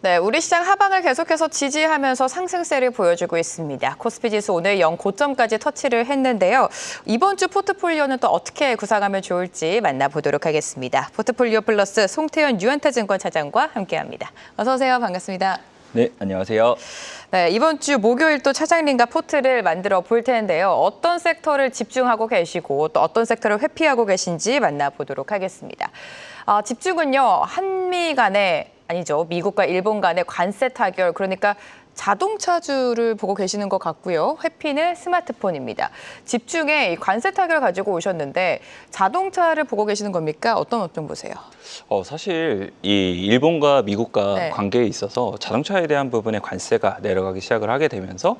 네, 우리 시장 하방을 계속해서 지지하면서 상승세를 보여주고 있습니다. 코스피 지수 오늘 0고점까지 터치를 했는데요. 이번 주 포트폴리오는 또 어떻게 구상하면 좋을지 만나보도록 하겠습니다. 포트폴리오 플러스 송태현 유한타증권 차장과 함께합니다. 어서 오세요. 반갑습니다. 네, 안녕하세요. 네, 이번 주 목요일 또 차장님과 포트를 만들어 볼 텐데요. 어떤 섹터를 집중하고 계시고 또 어떤 섹터를 회피하고 계신지 만나보도록 하겠습니다. 집중은요, 한미 간의 아니죠. 미국과 일본 간의 관세 타결, 그러니까 자동차주를 보고 계시는 것 같고요. 회피는 스마트폰입니다. 집중에 이 관세 타결 가지고 오셨는데 자동차를 보고 계시는 겁니까? 어떤 보세요? 사실 이 일본과 미국과 네. 관계에 있어서 자동차에 대한 부분에 관세가 내려가기 시작을 하게 되면서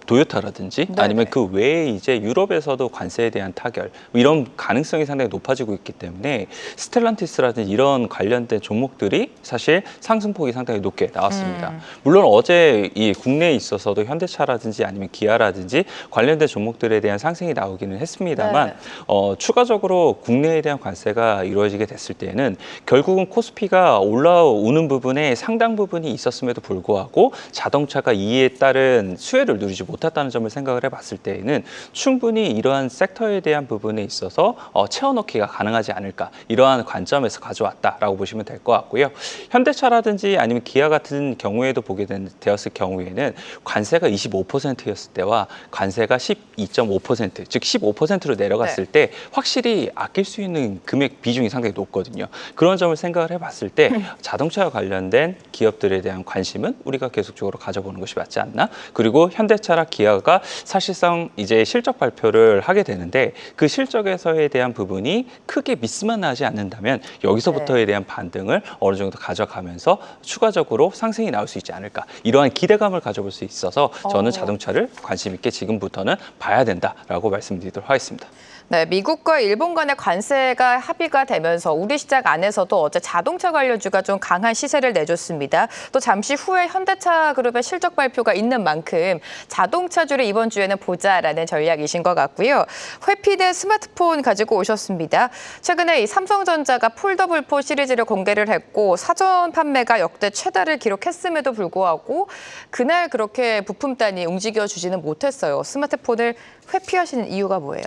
도요타라든지 네네. 아니면 그 외에 이제 유럽에서도 관세에 대한 타결 이런 가능성이 상당히 높아지고 있기 때문에 스텔란티스라든지 이런 관련된 종목들이 사실 상승폭이 상당히 높게 나왔습니다. 물론 어제 이 국내에 있어서도 현대차라든지 아니면 기아라든지 관련된 종목들에 대한 상승이 나오기는 했습니다만 네. 추가적으로 국내에 대한 관세가 이루어지게 됐을 때에는 결국은 코스피가 올라오는 부분에 상당 부분이 있었음에도 불구하고 자동차가 이에 따른 수혜를 누리지 못했다는 점을 생각을 해봤을 때에는 충분히 이러한 섹터에 대한 부분에 있어서 채워넣기가 가능하지 않을까 이러한 관점에서 가져왔다라고 보시면 될 것 같고요. 현대차라든지 아니면 기아 같은 경우에도 보게 되었을 경우에는 관세가 25%였을 때와 관세가 12.5% 즉 15%로 내려갔을 때 확실히 아낄 수 있는 금액 비중이 상당히 높거든요. 그런 점을 생각을 해봤을 때 자동차와 관련된 기업들에 대한 관심은 우리가 계속적으로 가져보는 것이 맞지 않나? 그리고 현대차나 기아가 사실상 이제 실적 발표를 하게 되는데 그 실적에서에 대한 부분이 크게 미스만 나지 않는다면 여기서부터에 대한 반등을 어느 정도 가져가면서 추가적으로 상승이 나올 수 있지 않을까 이러한 기대감을 가져볼 수 있어서 저는 자동차를 관심 있게 지금부터는 봐야 된다라고 말씀드리도록 하겠습니다. 네, 미국과 일본 간의 관세가 합의가 되면서 우리 시장 안에서도 어제 자동차 관련주가 좀 강한 시세를 내줬습니다. 또 잠시 후에 현대차 그룹의 실적 발표가 있는 만큼 자동차주를 이번 주에는 보자라는 전략이신 것 같고요. 회피된 스마트폰 가지고 오셨습니다. 최근에 이 삼성전자가 폴더블4 시리즈를 공개를 했고 사전 판매가 역대 최다를 기록했음에도 불구하고 그날 그렇게 부품단이 움직여주지는 못했어요. 스마트폰을 회피하시는 이유가 뭐예요?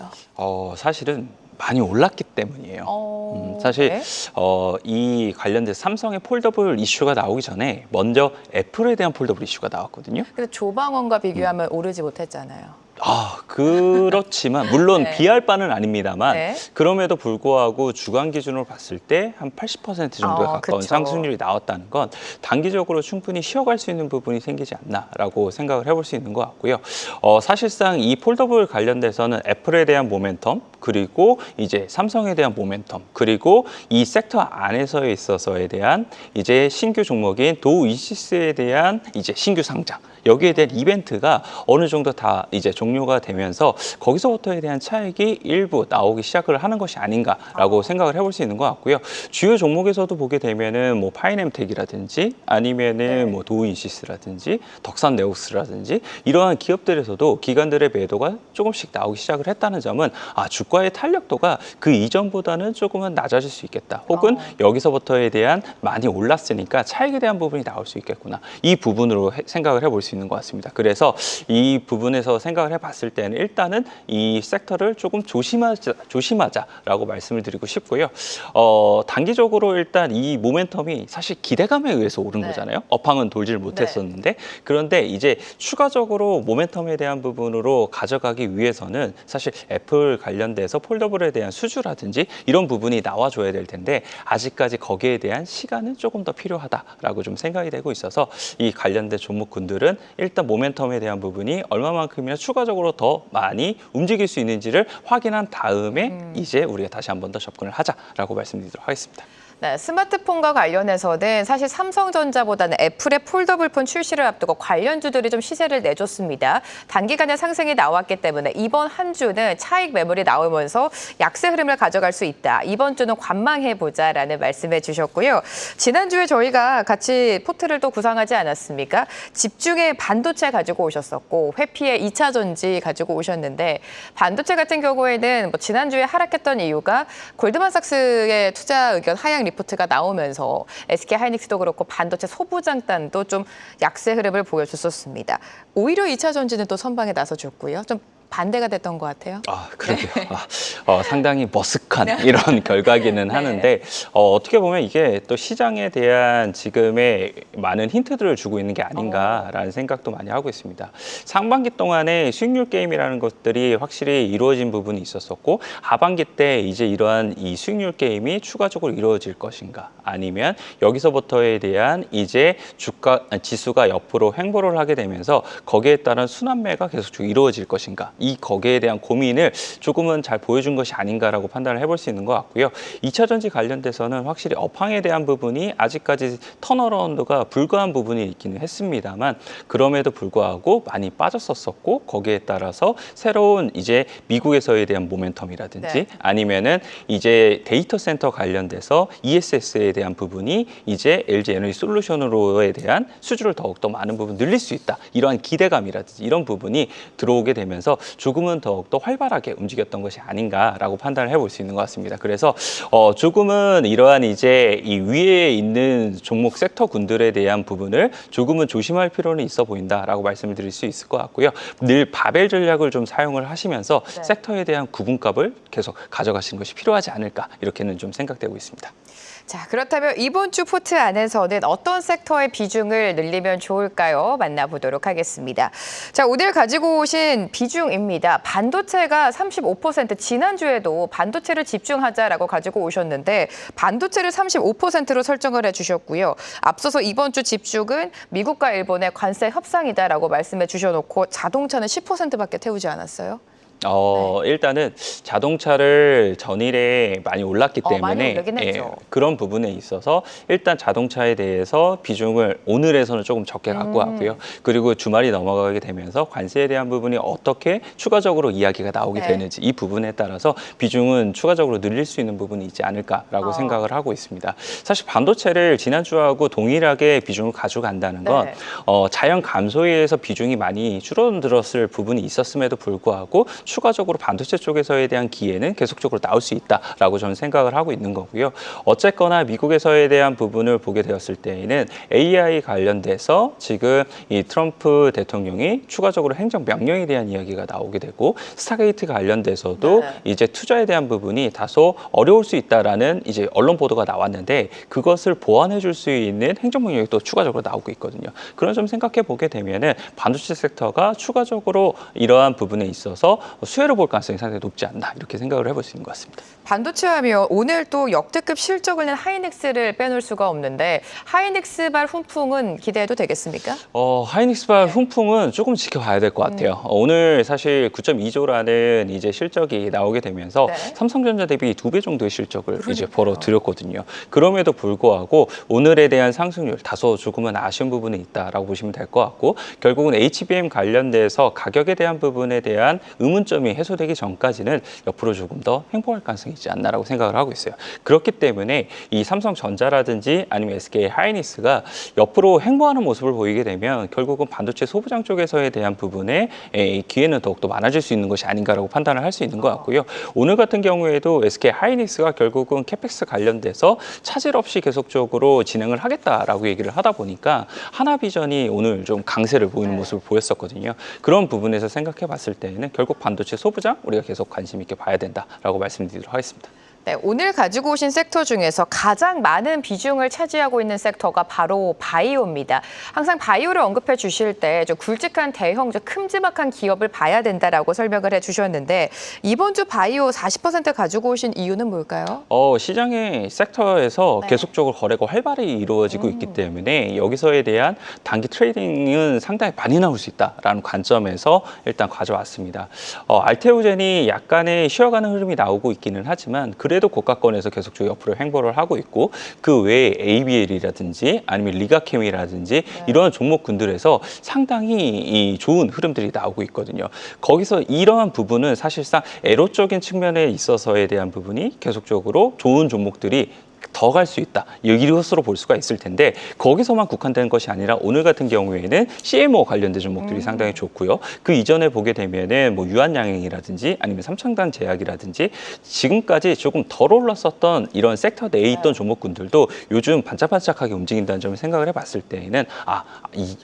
사실은 많이 올랐기 때문이에요. 사실 네. 이 관련된 삼성의 폴더블 이슈가 나오기 전에 먼저 애플에 대한 폴더블 이슈가 나왔거든요. 근데 조방원과 비교하면 오르지 못했잖아요. 그렇지만 물론 네. 비할 바는 아닙니다만 네. 그럼에도 불구하고 주간 기준으로 봤을 때 한 80% 정도에 가까운 그쵸. 상승률이 나왔다는 건 단기적으로 충분히 쉬어갈 수 있는 부분이 생기지 않나라고 생각을 해볼 수 있는 것 같고요. 사실상 이 폴더블 관련돼서는 애플에 대한 모멘텀 그리고 이제 삼성에 대한 모멘텀 그리고 이 섹터 안에서에 있어서에 대한 이제 신규 종목인 도우 이시스에 대한 이제 신규 상장 여기에 대한 이벤트가 어느 정도 다 이제 종료가 되면서 거기서부터에 대한 차익이 일부 나오기 시작을 하는 것이 아닌가라고 생각을 해볼 수 있는 것 같고요. 주요 종목에서도 보게 되면은 뭐 파이nem텍이라든지 아니면은 뭐 도우인시스라든지 덕산네옥스라든지 이러한 기업들에서도 기관들의 매도가 조금씩 나오기 시작을 했다는 점은 주가의 탄력도가 그 이전보다는 조금은 낮아질 수 있겠다. 혹은 여기서부터에 대한 많이 올랐으니까 차익에 대한 부분이 나올 수 있겠구나. 이 부분으로 생각을 해볼 수 있는 것 같습니다. 그래서 이 부분에서 생각을 해봤을 때는 일단은 이 섹터를 조금 조심하자라고 말씀을 드리고 싶고요. 단기적으로 일단 이 모멘텀이 사실 기대감에 의해서 오른 거잖아요. 업황은 돌질 못했었는데 그런데 이제 추가적으로 모멘텀에 대한 부분으로 가져가기 위해서는 사실 애플 관련돼서 폴더블에 대한 수주라든지 이런 부분이 나와줘야 될 텐데 아직까지 거기에 대한 시간은 조금 더 필요하다라고 좀 생각이 되고 있어서 이 관련된 종목군들은 일단 모멘텀에 대한 부분이 얼마만큼이나 추가적으로 더 많이 움직일 수 있는지를 확인한 다음에 이제 우리가 다시 한 번 더 접근을 하자라고 말씀드리도록 하겠습니다. 네, 스마트폰과 관련해서는 사실 삼성전자보다는 애플의 폴더블폰 출시를 앞두고 관련주들이 좀 시세를 내줬습니다. 단기간에 상승이 나왔기 때문에 이번 한 주는 차익 매물이 나오면서 약세 흐름을 가져갈 수 있다. 이번 주는 관망해보자라는 말씀해 주셨고요. 지난주에 저희가 같이 포트를 또 구상하지 않았습니까? 집중의 반도체 가지고 오셨었고 회피의 2차 전지 가지고 오셨는데 반도체 같은 경우에는 뭐 지난주에 하락했던 이유가 골드만삭스의 투자 의견 하향 리포트가 나오면서 SK 하이닉스도 그렇고 반도체 소부장단도 좀 약세 흐름을 보여줬었습니다. 오히려 2차 전지는 또 선방에 나서줬고요. 좀 반대가 됐던 것 같아요. 그러게요. 상당히 머쓱한 이런 결과기는 하는데 어떻게 보면 이게 또 시장에 대한 지금의 많은 힌트들을 주고 있는 게 아닌가라는 생각도 많이 하고 있습니다. 상반기 동안에 수익률 게임이라는 것들이 확실히 이루어진 부분이 있었었고 하반기 때 이제 이러한 이 수익률 게임이 추가적으로 이루어질 것인가 아니면 여기서부터에 대한 이제 지수가 옆으로 횡보를 하게 되면서 거기에 따른 순환매가 계속 이루어질 것인가 이 거기에 대한 고민을 조금은 잘 보여준 것이 아닌가라고 판단을 해볼 수 있는 것 같고요. 2차 전지 관련돼서는 확실히 업황에 대한 부분이 아직까지 턴어라운드가 불가한 부분이 있기는 했습니다만 그럼에도 불구하고 많이 빠졌었고 거기에 따라서 새로운 이제 미국에서에 대한 모멘텀이라든지 아니면은 이제 데이터 센터 관련돼서 ESS에 대한 부분이 이제 LG 에너지 솔루션으로에 대한 수주를 더욱더 많은 부분 늘릴 수 있다. 이러한 기대감이라든지 이런 부분이 들어오게 되면서 조금은 더욱더 활발하게 움직였던 것이 아닌가라고 판단을 해볼 수 있는 것 같습니다. 그래서 조금은 이러한 이제 이 위에 있는 종목 섹터군들에 대한 부분을 조금은 조심할 필요는 있어 보인다라고 말씀을 드릴 수 있을 것 같고요. 늘 바벨 전략을 좀 사용을 하시면서 섹터에 대한 구분값을 계속 가져가시는 것이 필요하지 않을까 이렇게는 좀 생각되고 있습니다. 자, 그렇다면 이번 주 포트 안에서는 어떤 섹터의 비중을 늘리면 좋을까요? 만나보도록 하겠습니다. 자, 오늘 가지고 오신 비중입니다. 반도체가 35%, 지난주에도 반도체를 집중하자라고 가지고 오셨는데 반도체를 35%로 설정을 해주셨고요. 앞서서 이번 주 집중은 미국과 일본의 관세 협상이다라고 말씀해 주셔놓고 자동차는 10%밖에 태우지 않았어요? 일단은 자동차를 전일에 많이 올랐기 때문에 많이 오르긴 했죠. 그런 부분에 있어서 일단 자동차에 대해서 비중을 오늘에서는 조금 적게 갖고 왔고요. 그리고 주말이 넘어가게 되면서 관세에 대한 부분이 어떻게 추가적으로 이야기가 나오게 되는지 이 부분에 따라서 비중은 추가적으로 늘릴 수 있는 부분이 있지 않을까라고 생각을 하고 있습니다. 사실 반도체를 지난주하고 동일하게 비중을 가져간다는 건 자연 감소에 의해서 비중이 많이 줄어들었을 부분이 있었음에도 불구하고 추가적으로 반도체 쪽에서에 대한 기회는 계속적으로 나올 수 있다라고 저는 생각을 하고 있는 거고요. 어쨌거나 미국에서에 대한 부분을 보게 되었을 때에는 AI 관련돼서 지금 이 트럼프 대통령이 추가적으로 행정 명령에 대한 이야기가 나오게 되고 스타게이트 관련돼서도 이제 투자에 대한 부분이 다소 어려울 수 있다라는 이제 언론 보도가 나왔는데 그것을 보완해 줄 수 있는 행정 명령이 또 추가적으로 나오고 있거든요. 그런 점 생각해 보게 되면은 반도체 섹터가 추가적으로 이러한 부분에 있어서 수혜를 볼 가능성이 상당히 높지 않나 이렇게 생각을 해볼 수 있는 것 같습니다. 반도체 하면 오늘 또 역대급 실적을 낸 하이닉스를 빼놓을 수가 없는데 하이닉스발 훈풍은 기대해도 되겠습니까? 하이닉스발 훈풍은 조금 지켜봐야 될 것 같아요. 오늘 사실 9.2조라는 이제 실적이 나오게 되면서 삼성전자 대비 2배 정도의 실적을 이제 벌어들였거든요. 그럼에도 불구하고 오늘에 대한 상승률 다소 조금은 아쉬운 부분이 있다라고 보시면 될 것 같고 결국은 HBM 관련돼서 가격에 대한 부분에 대한 의문점이 해소되기 전까지는 옆으로 조금 더 횡보할 가능성이 있지 않나라고 생각을 하고 있어요. 그렇기 때문에 이 삼성전자라든지 아니면 SK 하이닉스가 옆으로 횡보하는 모습을 보이게 되면 결국은 반도체 소부장 쪽에서에 대한 부분에 기회는 더욱더 많아질 수 있는 것이 아닌가라고 판단을 할 수 있는 것 같고요. 오늘 같은 경우에도 SK 하이닉스가 결국은 캐펙스 관련돼서 차질 없이 계속적으로 진행을 하겠다라고 얘기를 하다 보니까 하나비전이 오늘 좀 강세를 보이는 모습을 보였었거든요. 그런 부분에서 생각해 봤을 때에는 결국 반도체 소부장 우리가 계속 관심 있게 봐야 된다라고 말씀드리도록 하겠습니다. 네, 오늘 가지고 오신 섹터 중에서 가장 많은 비중을 차지하고 있는 섹터가 바로 바이오입니다. 항상 바이오를 언급해 주실 때 좀 굵직한 대형, 좀 큼지막한 기업을 봐야 된다라고 설명을 해 주셨는데 이번 주 바이오 40% 가지고 오신 이유는 뭘까요? 시장의 섹터에서 계속적으로 거래가 활발히 이루어지고 있기 때문에 여기서에 대한 단기 트레이딩은 상당히 많이 나올 수 있다라는 관점에서 일단 가져왔습니다. 알테오젠이 약간의 쉬어가는 흐름이 나오고 있기는 하지만 그래도 고가권에서 계속적으로 옆으로 횡보를 하고 있고 그 외에 ABL이라든지 아니면 리가케미라든지 이러한 종목군들에서 상당히 이 좋은 흐름들이 나오고 있거든요. 거기서 이러한 부분은 사실상 애로적인 측면에 있어서에 대한 부분이 계속적으로 좋은 종목들이 더 갈 수 있다. 이것으로 볼 수가 있을 텐데 거기서만 국한되는 것이 아니라 오늘 같은 경우에는 CMO 관련된 종목들이 상당히 좋고요. 그 이전에 보게 되면은 뭐 유한양행이라든지 아니면 삼성단 제약이라든지 지금까지 조금 덜 올랐었던 이런 섹터 내에 있던 종목군들도 요즘 반짝반짝하게 움직인다는 점을 생각을 해봤을 때에는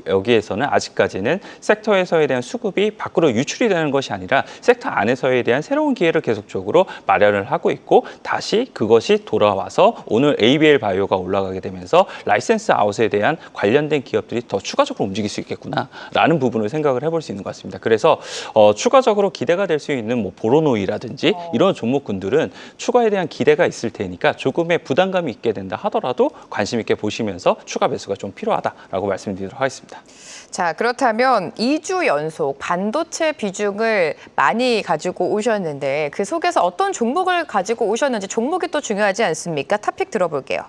여기에서는 아직까지는 섹터에서에 대한 수급이 밖으로 유출이 되는 것이 아니라 섹터 안에서에 대한 새로운 기회를 계속적으로 마련을 하고 있고 다시 그것이 돌아와서 오늘 ABL 바이오가 올라가게 되면서 라이센스 아웃에 대한 관련된 기업들이 더 추가적으로 움직일 수 있겠구나라는 부분을 생각을 해볼 수 있는 것 같습니다. 그래서 추가적으로 기대가 될 수 있는 뭐 보로노이라든지 이런 종목군들은 추가에 대한 기대가 있을 테니까 조금의 부담감이 있게 된다 하더라도 관심 있게 보시면서 추가 매수가 좀 필요하다라고 말씀드리도록 하겠습니다. 자, 그렇다면 2주 연속 반도체 비중을 많이 가지고 오셨는데 그 속에서 어떤 종목을 가지고 오셨는지 종목이 또 중요하지 않습니까? 탑픽 들어볼게요.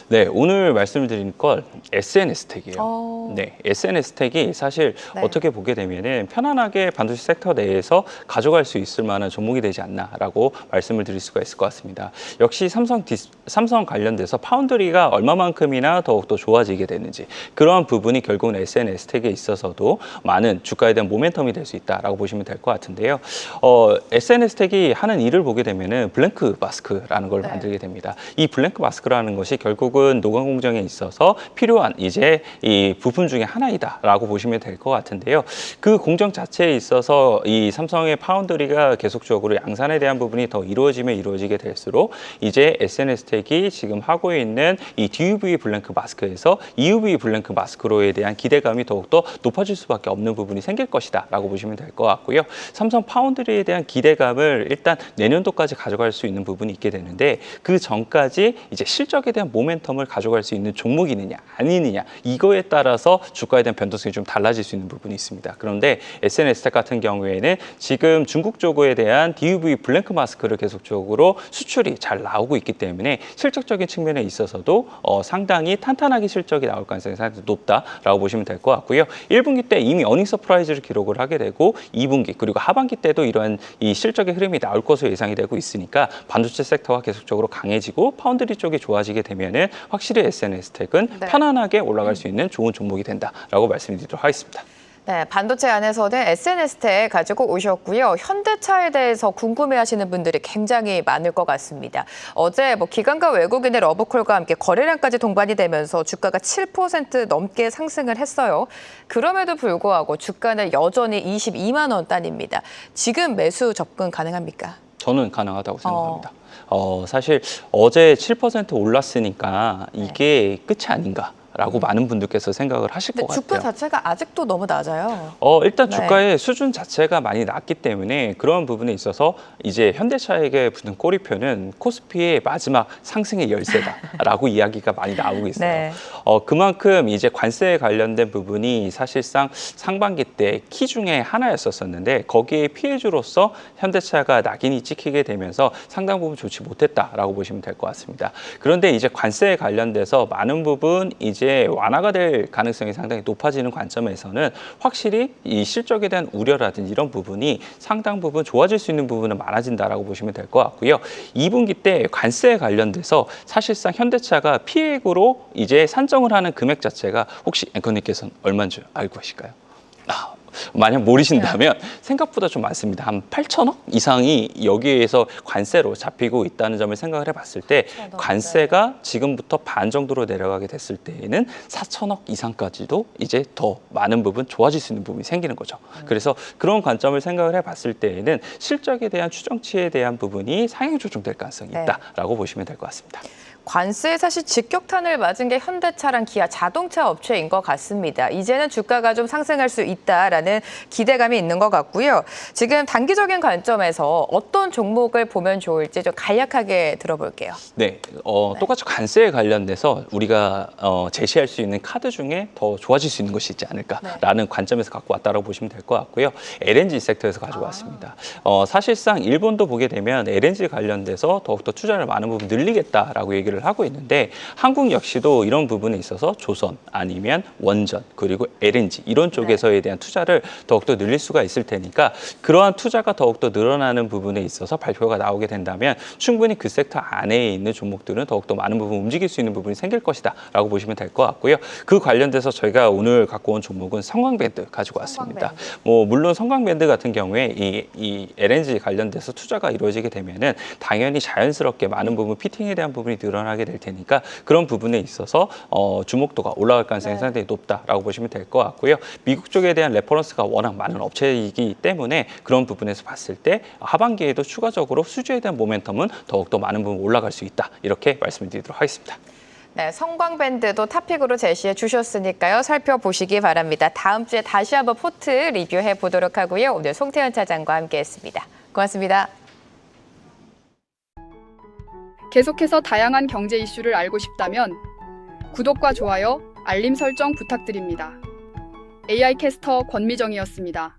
네, 오늘 말씀드린 건 SNS텍이에요. 네, SNS텍이 사실 네. 어떻게 보게 되면은 편안하게 반도체 섹터 내에서 가져갈 수 있을 만한 종목이 되지 않나라고 말씀을 드릴 수가 있을 것 같습니다. 역시 삼성 관련돼서 파운드리가 얼마만큼이나 더욱더 좋아지게 되는지 그러한 부분이 결국은 SNS텍에 있어서도 많은 주가에 대한 모멘텀이 될 수 있다라고 보시면 될 것 같은데요. SNS텍이 하는 일을 보게 되면은 블랭크 마스크라는 걸 만들게 됩니다. 이 블랭크 마스크라는 것이 결국은 노광 공정에 있어서 필요한 이제 이 부품 중에 하나이다라고 보시면 될 것 같은데요. 그 공정 자체에 있어서 이 삼성의 파운드리가 계속적으로 양산에 대한 부분이 더 이루어지게 될수록 이제 SNS텍이 지금 하고 있는 이 DUV 블랭크 마스크에서 EUV 블랭크 마스크로에 대한 기대감이 더욱더 높아질 수밖에 없는 부분이 생길 것이다라고 보시면 될 것 같고요. 삼성 파운드리에 대한 기대감을 일단 내년도까지 가져갈 수 있는 부분이 있게 되는데 그 전까지 이제 실적에 대한 모멘텀을 가져갈 수 있는 종목이느냐 아니느냐 이거에 따라서 주가에 대한 변동성이 좀 달라질 수 있는 부분이 있습니다. 그런데 SNS텍 같은 경우에는 지금 중국 쪽에 대한 DUV 블랭크 마스크를 계속적으로 수출이 잘 나오고 있기 때문에 실적적인 측면에 있어서도 상당히 탄탄하게 실적이 나올 가능성이 상당히 높다라고 보시면 될 것 같고요. 1분기 때 이미 어닝 서프라이즈를 기록을 하게 되고 2분기 그리고 하반기 때도 이러한 이 실적의 흐름이 나올 것으로 예상이 되고 있으니까 반도체 섹터가 계속적으로 강해지고 파운드리 쪽이 좋아지게 되면은 확실히 SNS텍은 편안하게 올라갈 수 있는 좋은 종목이 된다라고 말씀드리도록 하겠습니다. 네, 반도체 안에서는 SNS텍 가지고 오셨고요. 현대차에 대해서 궁금해하시는 분들이 굉장히 많을 것 같습니다. 어제 뭐 기관과 외국인의 러브콜과 함께 거래량까지 동반이 되면서 주가가 7% 넘게 상승을 했어요. 그럼에도 불구하고 주가는 여전히 22만 원 단위입니다. 지금 매수 접근 가능합니까? 저는 가능하다고 생각합니다. 사실 어제 7% 올랐으니까 이게 끝이 아닌가. 라고 많은 분들께서 생각을 하실 것 같아요. 주가 자체가 아직도 너무 낮아요. 일단 주가의 수준 자체가 많이 낮기 때문에 그런 부분에 있어서 이제 현대차에게 붙은 꼬리표는 코스피의 마지막 상승의 열쇠다라고 이야기가 많이 나오고 있어요. 네. 그만큼 이제 관세에 관련된 부분이 사실상 상반기 때 키 중에 하나였었는데 거기에 피해주로서 현대차가 낙인이 찍히게 되면서 상당 부분 좋지 못했다라고 보시면 될 것 같습니다. 그런데 이제 관세에 관련돼서 많은 부분 이제 완화가 될 가능성이 상당히 높아지는 관점에서는 확실히 이 실적에 대한 우려라든지 이런 부분이 상당 부분 좋아질 수 있는 부분은 많아진다라고 보시면 될 것 같고요. 2분기 때 관세에 관련돼서 사실상 현대차가 피해액으로 이제 산정을 하는 금액 자체가 혹시 앵커님께서는 얼마인 줄 알고 계실까요? 만약 모르신다면 생각보다 좀 많습니다. 한 8천억 이상이 여기에서 관세로 잡히고 있다는 점을 생각을 해봤을 때 관세가 지금부터 반 정도로 내려가게 됐을 때에는 4천억 이상까지도 이제 더 많은 부분 좋아질 수 있는 부분이 생기는 거죠. 그래서 그런 관점을 생각을 해봤을 때에는 실적에 대한 추정치에 대한 부분이 상향 조정될 가능성이 있다라고 보시면 될 것 같습니다. 관세에 사실 직격탄을 맞은 게 현대차랑 기아 자동차 업체인 것 같습니다. 이제는 주가가 좀 상승할 수 있다라는 기대감이 있는 것 같고요. 지금 단기적인 관점에서 어떤 종목을 보면 좋을지 좀 간략하게 들어볼게요. 네, 똑같이 관세에 관련돼서 우리가 제시할 수 있는 카드 중에 더 좋아질 수 있는 것이 있지 않을까라는 관점에서 갖고 왔다고 보시면 될 것 같고요. LNG 섹터에서 가져왔습니다. 사실상 일본도 보게 되면 LNG 관련돼서 더욱더 투자를 많은 부분 늘리겠다라고 얘기를 얘기를 하고 있는데 한국 역시도 이런 부분에 있어서 조선 아니면 원전 그리고 LNG 이런 쪽에서에 대한 투자를 더욱더 늘릴 수가 있을 테니까 그러한 투자가 더욱더 늘어나는 부분에 있어서 발표가 나오게 된다면 충분히 그 섹터 안에 있는 종목들은 더욱더 많은 부분 움직일 수 있는 부분이 생길 것이다 라고 보시면 될 것 같고요. 그 관련돼서 저희가 오늘 갖고 온 종목은 성광밴드 가지고 왔습니다. 물론 성광밴드 같은 경우에 이 LNG 관련돼서 투자가 이루어지게 되면은 당연히 자연스럽게 많은 부분 피팅에 대한 부분이 늘어나게 될 테니까 그런 부분에 있어서 주목도가 올라갈 가능성이 상당히 높다라고 보시면 될 것 같고요. 미국 쪽에 대한 레퍼런스가 워낙 많은 업체이기 때문에 그런 부분에서 봤을 때 하반기에도 추가적으로 수주에 대한 모멘텀은 더욱더 많은 부분 올라갈 수 있다. 이렇게 말씀을 드리도록 하겠습니다. 네, 성광밴드도 탑픽으로 제시해 주셨으니까요. 살펴보시기 바랍니다. 다음 주에 다시 한번 포트 리뷰해 보도록 하고요. 오늘 송태현 차장과 함께했습니다. 고맙습니다. 계속해서 다양한 경제 이슈를 알고 싶다면 구독과 좋아요, 알림 설정 부탁드립니다. AI 캐스터 권미정이었습니다.